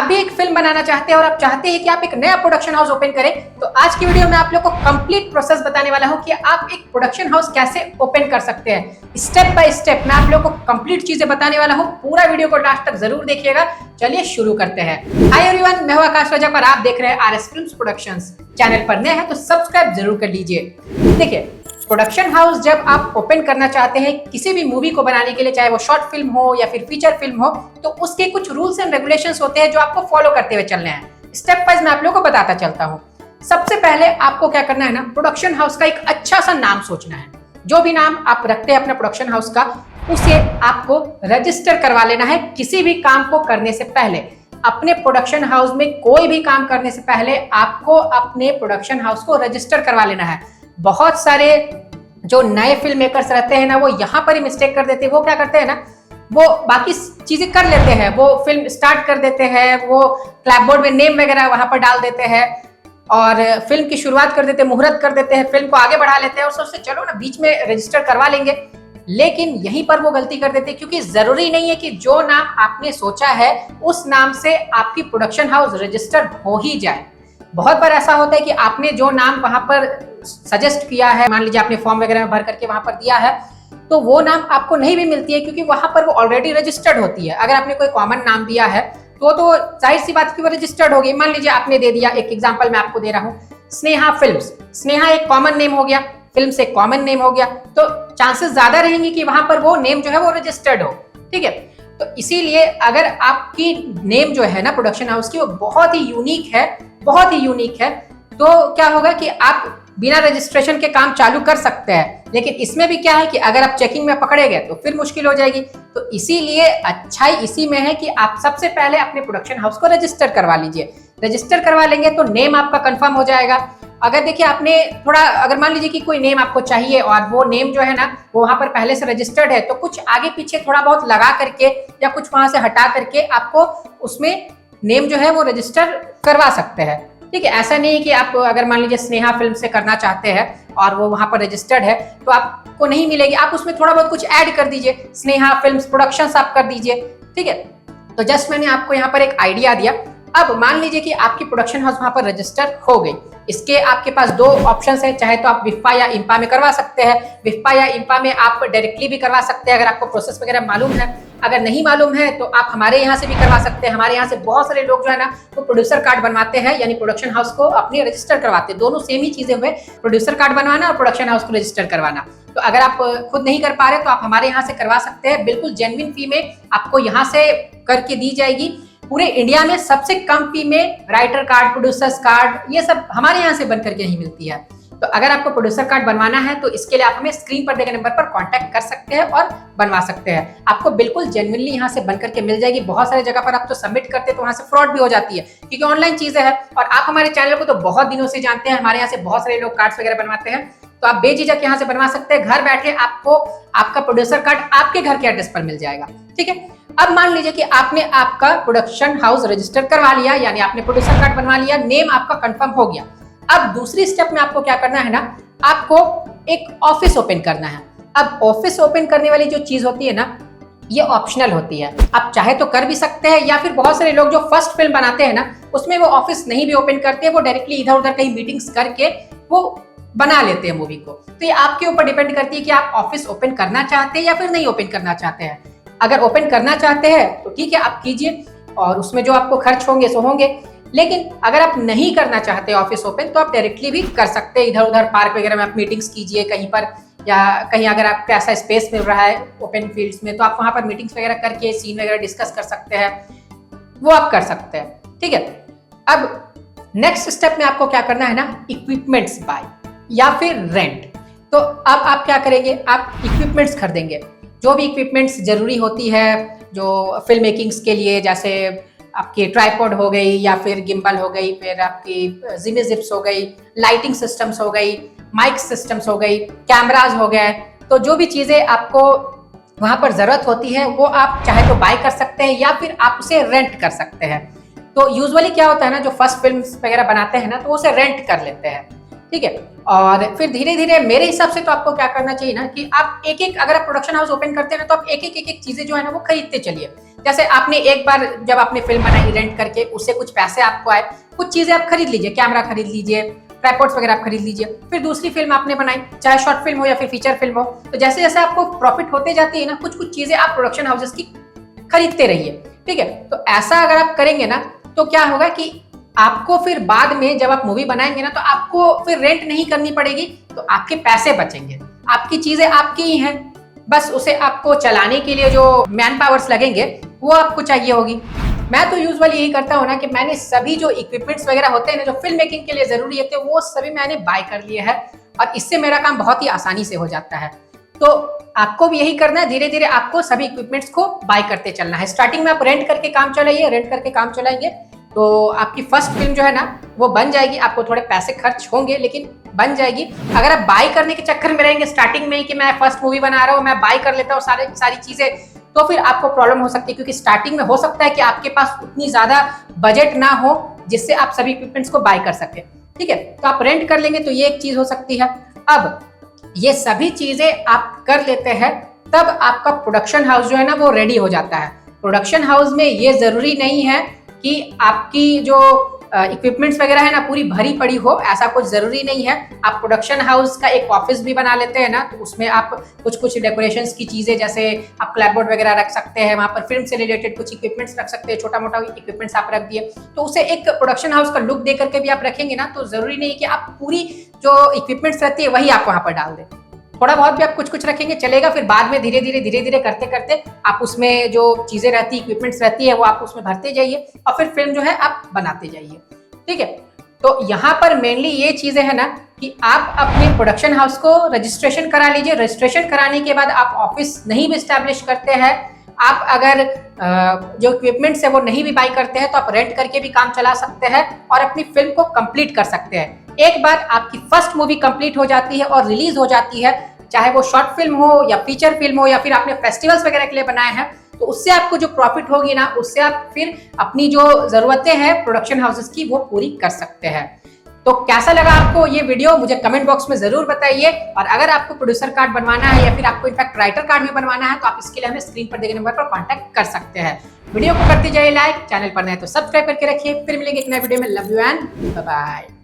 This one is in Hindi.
आप भी एक फिल्म बनाना चाहते हैं और आप चाहते हैं कि आप एक नया प्रोडक्शन हाउस ओपन करें, तो आज की वीडियो में आप लोग को कंप्लीट प्रोसेस बताने वाला हूं कि आप एक प्रोडक्शन हाउस कैसे ओपन कर सकते हैं। स्टेप बाय स्टेप मैं आप लोग को कंप्लीट चीजें बताने वाला हूं। पूरा वीडियो को लास्ट तक जरूर देखिएगा। चलिए शुरू करते हैं। हाय एवरीवन, मैं हूं आकाश रजक और आप देख रहे हैं आरएस फिल्म्स प्रोडक्शंस। चैनल पर नए हैं तो सब्सक्राइब जरूर कर लीजिए। देखिए, प्रोडक्शन हाउस जब आप ओपन करना चाहते हैं किसी भी मूवी को बनाने के लिए, चाहे वो शॉर्ट फिल्म हो या फिर फीचर फिल्म हो, तो उसके कुछ रूल्स एंड रेगुलेशंस होते हैं जो आपको फॉलो करते हुए चलने हैं। स्टेप वाइज मैं आप लोगों को बताता चलता हूँ। सबसे पहले आपको क्या करना है ना, प्रोडक्शन हाउस का एक अच्छा सा नाम सोचना है। जो भी नाम आप रखते हैं अपने प्रोडक्शन हाउस का, उसे आपको रजिस्टर करवा लेना है। किसी भी काम को करने से पहले, अपने प्रोडक्शन हाउस में कोई भी काम करने से पहले आपको अपने प्रोडक्शन हाउस को रजिस्टर करवा लेना है। बहुत सारे जो नए फिल्म मेकर्स रहते हैं ना, वो यहाँ पर ही मिस्टेक कर देते हैं। वो क्या करते हैं ना, वो बाकी चीजें कर लेते हैं, वो फिल्म स्टार्ट कर देते हैं, वो क्लैपबोर्ड में नेम वगैरह वहां पर डाल देते हैं और फिल्म की शुरुआत कर देते हैं, मुहूर्त कर देते हैं, फिल्म को आगे बढ़ा लेते हैं और सोचते चलो ना बीच में रजिस्टर करवा लेंगे। लेकिन यहीं पर वो गलती कर देते हैं, क्योंकि जरूरी नहीं है कि जो नाम आपने सोचा है उस नाम से आपकी प्रोडक्शन हाउस रजिस्टर्ड हो ही जाए। बहुत बार ऐसा होता है कि आपने जो नाम वहां पर सजेस्ट किया है, मान लीजिए आपने फॉर्म वगैरह में भर करके वहां पर दिया है, तो वो नाम आपको नहीं भी मिलती है, क्योंकि वहां पर वो ऑलरेडी रजिस्टर्ड होती है। अगर आपने कोई कॉमन नाम दिया है तो जाहिर सी बात की वो रजिस्टर्ड होगी। मान लीजिए आपने दे दिया, एक एग्जांपल मैं आपको दे रहा हूँ, स्नेहा फिल्म्स। स्नेहा एक कॉमन नेम हो गया, फिल्म से कॉमन नेम हो गया, तो चांसेस ज्यादा रहेंगे कि वहां पर वो नेम जो है वो रजिस्टर्ड हो। ठीक है, तो इसीलिए अगर आपकी नेम जो है ना प्रोडक्शन हाउस की, वो बहुत ही यूनिक है, बहुत ही यूनिक है, तो क्या होगा कि आप बिना रजिस्ट्रेशन के काम चालू कर सकते हैं। लेकिन इसमें भी क्या है कि अगर आप चेकिंग में पकड़े गए तो फिर मुश्किल हो जाएगी। तो इसीलिए अच्छाई इसी में है कि आप सबसे पहले अपने प्रोडक्शन हाउस को रजिस्टर करवा लीजिए। रजिस्टर करवा लेंगे तो नेम आपका कंफर्म हो जाएगा। अगर देखिए आपने थोड़ा, अगर मान लीजिए कि कोई नेम आपको चाहिए और वो नेम जो है ना वो वहां पर पहले से रजिस्टर्ड है, तो कुछ आगे पीछे थोड़ा बहुत लगा करके या कुछ वहां से हटा करके आपको उसमें नेम जो है वो रजिस्टर करवा सकते हैं। ठीक है, ऐसा नहीं कि आप अगर मान लीजिए स्नेहा फिल्म से करना चाहते हैं और वो वहां पर रजिस्टर्ड है तो आपको नहीं मिलेगी। आप उसमें थोड़ा बहुत कुछ ऐड कर दीजिए, स्नेहा फिल्म्स प्रोडक्शंस आप कर दीजिए। ठीक है, तो जस्ट मैंने आपको यहाँ पर एक आइडिया दिया। अब मान लीजिए कि आपकी प्रोडक्शन हाउस वहां पर रजिस्टर हो गई। इसके आपके पास दो ऑप्शंस हैं, चाहे तो आप विफ्पा या इंपा में करवा सकते हैं। विफ्पा या इंपा में आप डायरेक्टली भी करवा सकते हैं अगर आपको प्रोसेस वगैरह मालूम है। अगर नहीं मालूम है तो आप हमारे यहाँ से भी करवा सकते हैं। हमारे यहाँ से बहुत सारे लोग जो है ना वो प्रोड्यूसर कार्ड बनवाते हैं, यानी प्रोडक्शन हाउस को अपने रजिस्टर करवाते हैं। दोनों सेम ही चीजें हुए, प्रोड्यूसर कार्ड बनवाना और प्रोडक्शन हाउस को रजिस्टर करवाना। तो अगर आप खुद नहीं कर पा रहे तो आप हमारे यहाँ से करवा सकते हैं। बिल्कुल जेन्युइन फी में आपको यहाँ से करके दी जाएगी। पूरे इंडिया में सबसे कम फी में राइटर कार्ड, प्रोड्यूसर्स कार्ड, ये सब हमारे यहाँ से बन करके ही मिलती है। तो अगर आपको प्रोड्यूसर कार्ड बनवाना है तो इसके लिए आप हमें स्क्रीन पर दिए गए नंबर पर कांटेक्ट कर सकते हैं और बनवा सकते हैं। आपको बिल्कुल जेन्युइनली यहाँ से बन करके मिल जाएगी। बहुत सारे जगह पर आप तो सबमिट करते हैं तो वहाँ से फ्रॉड भी हो जाती है, क्योंकि ऑनलाइन चीजें हैं। और आप हमारे चैनल को तो बहुत दिनों से जानते हैं, हमारे यहाँ से बहुत सारे लोग कार्ड्स वगैरह बनवाते हैं। तो आप बेझिझक यहाँ से बनवा सकते हैं। घर बैठे आपको आपका प्रोड्यूसर कार्ड आपके घर के एड्रेस पर मिल जाएगा। ठीक है, अब मान लीजिए कि आपने आपका प्रोडक्शन हाउस रजिस्टर करवा लिया, यानी आपने प्रोड्यूसर कार्ड बनवा लिया, नेम आपका कंफर्म हो गया। अब दूसरी स्टेप में आपको क्या करना है ना, आपको एक ऑफिस ओपन करना है। अब ऑफिस ओपन करने वाली जो चीज होती है ना, ये ऑप्शनल होती है। आप चाहे तो कर भी सकते हैं, या फिर बहुत सारे लोग जो फर्स्ट फिल्म बनाते हैं ना उसमें वो ऑफिस नहीं भी ओपन करते, वो डायरेक्टली इधर उधर कहीं मीटिंग्स करके वो बना लेते हैं मूवी को। तो ये आपके ऊपर डिपेंड करती है कि आप ऑफिस ओपन करना चाहते हैं या फिर नहीं ओपन करना चाहते हैं। अगर ओपन करना चाहते हैं तो ठीक है, आप कीजिए और उसमें जो आपको खर्च होंगे सो होंगे। लेकिन अगर आप नहीं करना चाहते ऑफिस ओपन तो आप डायरेक्टली भी कर सकते हैं। इधर उधर पार्क वगैरह में आप मीटिंग्स कीजिए कहीं पर, या कहीं अगर आपको ऐसा स्पेस मिल रहा है ओपन फील्ड्स में तो आप वहां पर मीटिंग्स वगैरह करके सीन वगैरह डिस्कस कर सकते हैं, वो आप कर सकते हैं। ठीक है, अब नेक्स्ट स्टेप में आपको क्या करना है ना, इक्विपमेंट्स बाय या फिर रेंट। तो अब आप क्या करेंगे, आप इक्विपमेंट्स खरीदेंगे। जो भी इक्विपमेंट्स जरूरी होती है जो फिल्म मेकिंग्स के लिए, जैसे आपकी ट्राइपॉड हो गई या फिर गिम्बल हो गई, फिर आपकी जिमी जिप्स हो गई, लाइटिंग सिस्टम्स हो गई, माइक सिस्टम्स हो गई, कैमराज हो गए। तो जो भी चीजें आपको वहां पर जरूरत होती है वो आप चाहे तो बाय कर सकते हैं या फिर आप उसे रेंट कर सकते हैं। तो यूजुअली क्या होता है ना, जो फर्स्ट फिल्म वगैरह बनाते हैं ना तो उसे रेंट कर लेते हैं। ठीक है। और फिर धीरे धीरे मेरे हिसाब से तो आपको क्या करना चाहिए ना कि आप एक एक, अगर आप प्रोडक्शन हाउस ओपन करते हैं ना, तो आप एक एक चीजें जो है ना वो खरीदते चलिए। जैसे आपने एक बार जब आपने फिल्म बनाई रेंट करके, उससे कुछ पैसे आपको आए, कुछ चीजें आप खरीद लीजिए, कैमरा खरीद लीजिए, ट्राइपॉड्स वगैरह आप खरीद लीजिए। फिर दूसरी फिल्म आपने बनाई, चाहे शॉर्ट फिल्म हो या फिर फीचर फिल्म हो, तो जैसे जैसे आपको प्रॉफिट होते जाती है ना, कुछ कुछ चीजें आप प्रोडक्शन हाउसेस की खरीदते रहिए, ठीक है। तो ऐसा अगर आप करेंगे ना, तो क्या होगा कि आपको फिर बाद में जब आप मूवी बनाएंगे ना, तो आपको फिर रेंट नहीं करनी पड़ेगी, तो आपके पैसे बचेंगे, आपकी चीजें आपकी ही हैं, बस उसे आपको चलाने के लिए जो मैन पावर्स लगेंगे वो आपको चाहिए होगी। मैं तो यूजुअली यही करता हूँ ना कि मैंने सभी जो इक्विपमेंट्स वगैरह होते हैं ना, जो फिल्म मेकिंग के लिए जरूरी होते हैं, वो सभी मैंने बाय कर लिए हैं, और इससे मेरा काम बहुत ही आसानी से हो जाता है। तो आपको भी यही करना है, धीरे धीरे आपको सभी इक्विपमेंट्स को बाय करते चलना है। स्टार्टिंग में आप रेंट करके काम चलाइए, रेंट करके काम चलाएंगे तो आपकी फर्स्ट फिल्म जो है ना वो बन जाएगी। आपको थोड़े पैसे खर्च होंगे लेकिन बन जाएगी। अगर आप बाय करने के चक्कर में रहेंगे स्टार्टिंग में ही कि मैं फर्स्ट मूवी बना रहा हूँ, मैं बाय कर लेता हूँ सारी चीजें, तो फिर आपको प्रॉब्लम हो सकती है, क्योंकि स्टार्टिंग में हो सकता है कि आपके पास उतनी ज्यादा बजट ना हो जिससे आप सभी इक्विपमेंट्स को बाय कर सके, ठीक है। तो आप रेंट कर लेंगे तो ये एक चीज हो सकती है। अब ये सभी चीजें आप कर लेते हैं, तब आपका प्रोडक्शन हाउस जो है ना वो रेडी हो जाता है। प्रोडक्शन हाउस में ये जरूरी नहीं है कि आपकी जो इक्विपमेंट्स वगैरह है ना पूरी भरी पड़ी हो, ऐसा कुछ जरूरी नहीं है। आप प्रोडक्शन हाउस का एक ऑफिस भी बना लेते हैं ना, तो उसमें आप कुछ कुछ डेकोरेशंस की चीजें, जैसे आप क्लैपबोर्ड वगैरह रख सकते हैं, वहां पर फिल्म से रिलेटेड कुछ इक्विपमेंट्स रख सकते हैं, छोटा मोटा इक्विपमेंट्स आप रख दिए, तो उसे एक प्रोडक्शन हाउस का लुक दे करके भी आप रखेंगे ना, तो जरूरी नहीं कि आप पूरी जो इक्विपमेंट्स रहती है वही आप वहां पर डाल दें। थोड़ा बहुत भी आप कुछ कुछ रखेंगे चलेगा, फिर बाद में धीरे धीरे करते करते आप उसमें जो चीजें रहती है, इक्विपमेंट्स रहती है, वो आप उसमें भरते जाइए और फिर फिल्म जो है आप बनाते जाइए, ठीक है। तो यहाँ पर मेनली ये चीजें है ना कि आप अपने प्रोडक्शन हाउस को रजिस्ट्रेशन करा लीजिए। रजिस्ट्रेशन कराने के बाद आप ऑफिस नहीं भी स्टैब्लिश करते हैं, आप अगर जो इक्विपमेंट्स है वो नहीं भी बाई करते हैं, तो आप रेंट करके भी काम चला सकते हैं और अपनी फिल्म को कंप्लीट कर सकते हैं। एक बार आपकी फर्स्ट मूवी कंप्लीट हो जाती है और रिलीज हो जाती है, चाहे वो शॉर्ट फिल्म हो या फीचर फिल्म हो या फिर आपने फेस्टिवल्स वगैरह के लिए बनाए हैं, तो उससे आपको जो प्रॉफिट होगी ना, उससे आप फिर अपनी जो जरूरतें हैं प्रोडक्शन हाउसेस की वो पूरी कर सकते हैं। तो कैसा लगा आपको ये वीडियो, मुझे कमेंट बॉक्स में जरूर बताइए। और अगर आपको प्रोड्यूसर कार्ड बनवाना है या फिर आपको इनफैक्ट राइटर कार्ड भी बनवाना है, तो आप इसके लिए हमें स्क्रीन पर दिए गए नंबर पर कांटेक्ट कर सकते हैं। वीडियो को करते जाइए लाइक, चैनल पर नए तो सब्सक्राइब करके रखिए। फिर मिलेंगे एक नए वीडियो में। Love you and bye bye.